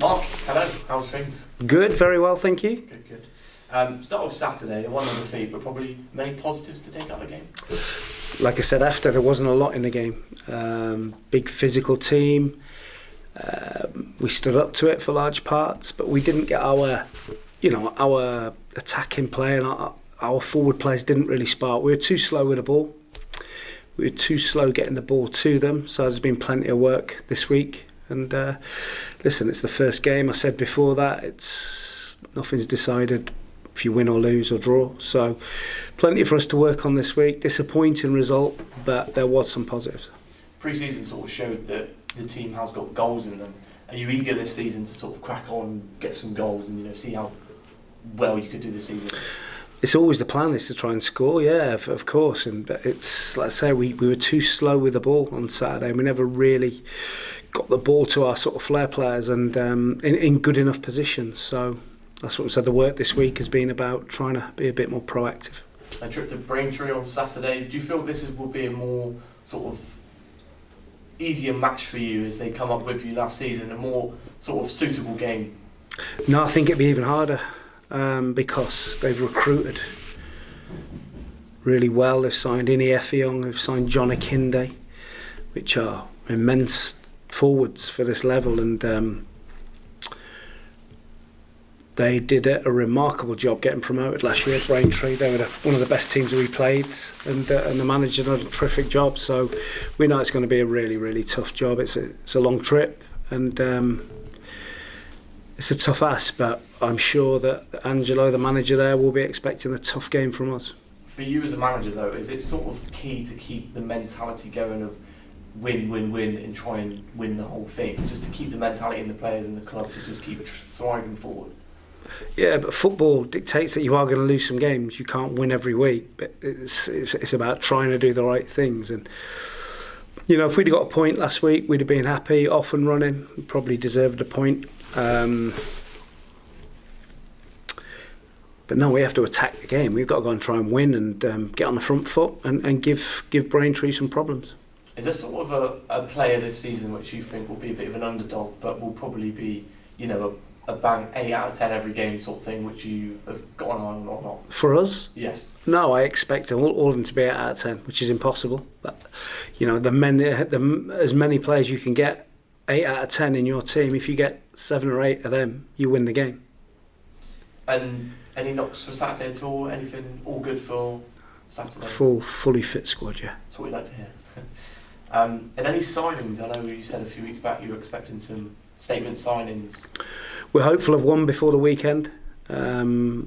Mark, hello. How's things? Good, very well, thank you. Good. Start off Saturday, one on defeat, but probably many positives to take out of the game. Like I said after, there wasn't a lot in the game. Big physical team. We stood up to it for large parts, but we didn't get our attacking play, and our forward players didn't really spark. We were too slow with the ball. We were too slow getting the ball to them. So there's been plenty of work this week. And listen, it's the first game. I said before that nothing's decided if you win or lose or draw. So plenty for us to work on this week. Disappointing result, but there was some positives. Pre-season sort of showed that the team has got goals in them. Are you eager this season to sort of crack on, get some goals, and see how well you could do this season? It's always the plan is to try and score, yeah, of course. But it's, like I say, we were too slow with the ball on Saturday. We never really got the ball to our sort of flair players and in good enough positions. So that's what we said. The work this week has been about trying to be a bit more proactive. A trip to Braintree on Saturday. Do you feel this will be a more sort of easier match for you as they come up with you last season, a more sort of suitable game? No, I think it'd be even harder. Because they've recruited really well. They've signed Ini Effiong, they've signed John Akinde, which are immense forwards for this level, and they did a remarkable job getting promoted last year at Braintree. They were one of the best teams that we played, and the manager did a terrific job. So we know it's going to be a really, really tough job. It's a long trip, and it's a tough ask, but I'm sure that Angelo, the manager there, will be expecting a tough game from us. For you as a manager, though, is it sort of key to keep the mentality going of win, and try and win the whole thing, just to keep the mentality in the players and the club to just keep it thriving forward? Yeah, but football dictates that you are going to lose some games. You can't win every week, but it's about trying to do the right things. And if we'd got a point last week, we'd have been happy, off and running. We probably deserved a point. But no, we have to attack the game. We've got to go and try and win and get on the front foot and give Braintree some problems. Is there sort of a player this season which you think will be a bit of an underdog, but will probably be, a bang 8 out of 10 every game sort of thing, which you have got an eye on or not? For us? Yes. No, I expect all of them to be 8 out of 10, which is impossible. But as many players you can get 8 out of 10 in your team, if you get 7 or 8 of them, you win the game. And any knocks for Saturday at all? Anything all good for Saturday? Fully fit squad, yeah. That's what we'd like to hear. And any signings? I know you said a few weeks back you were expecting some statement signings. We're hopeful of one before the weekend. So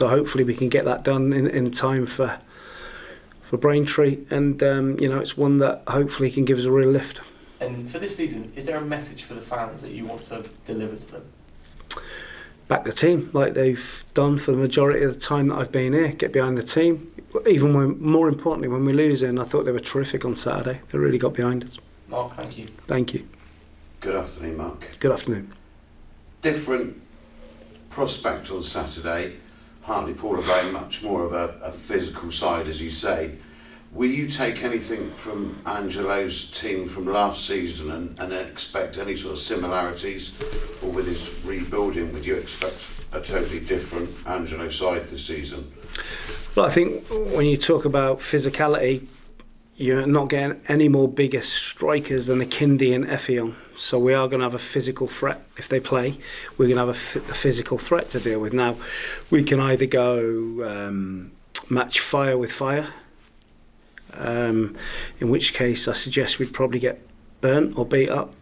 hopefully we can get that done in time for Braintree. And, it's one that hopefully can give us a real lift. And for this season, is there a message for the fans that you want to deliver to them? Back the team like they've done for the majority of the time that I've been here. Get behind the team. More importantly, when we lose it, and I thought they were terrific on Saturday. They really got behind us. Mark, thank you. Thank you. Good afternoon, Mark. Good afternoon. Different prospect on Saturday. Hartlepool are very much more of a physical side, as you say. Will you take anything from Angelo's team from last season and expect any sort of similarities? Or with his rebuilding, would you expect a totally different Angelo side this season? Well, I think when you talk about physicality, you're not getting any more bigger strikers than Akinde and Effiong. So we are going to have a physical threat if they play. We're going to have a physical threat to deal with. Now, we can either go match fire with fire, in which case I suggest we'd probably get burnt or beat up.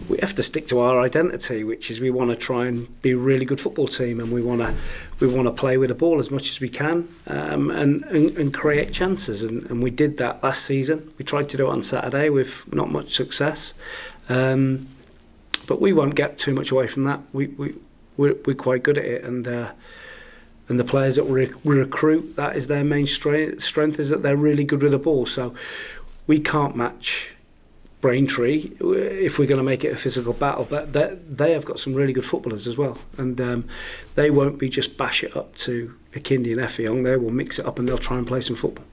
We have to stick to our identity, which is we want to try and be a really good football team, and we want to play with the ball as much as we can, and create chances, and we did that last season. We tried to do it on Saturday with not much success, but we won't get too much away from that. We're quite good at it, and the players that we recruit, that is their main strength is that they're really good with the ball. So we can't match Braintree if we're going to make it a physical battle, but they have got some really good footballers as well, and they won't be just bash it up to Akinde and Effiong. They will mix it up and they'll try and play some football.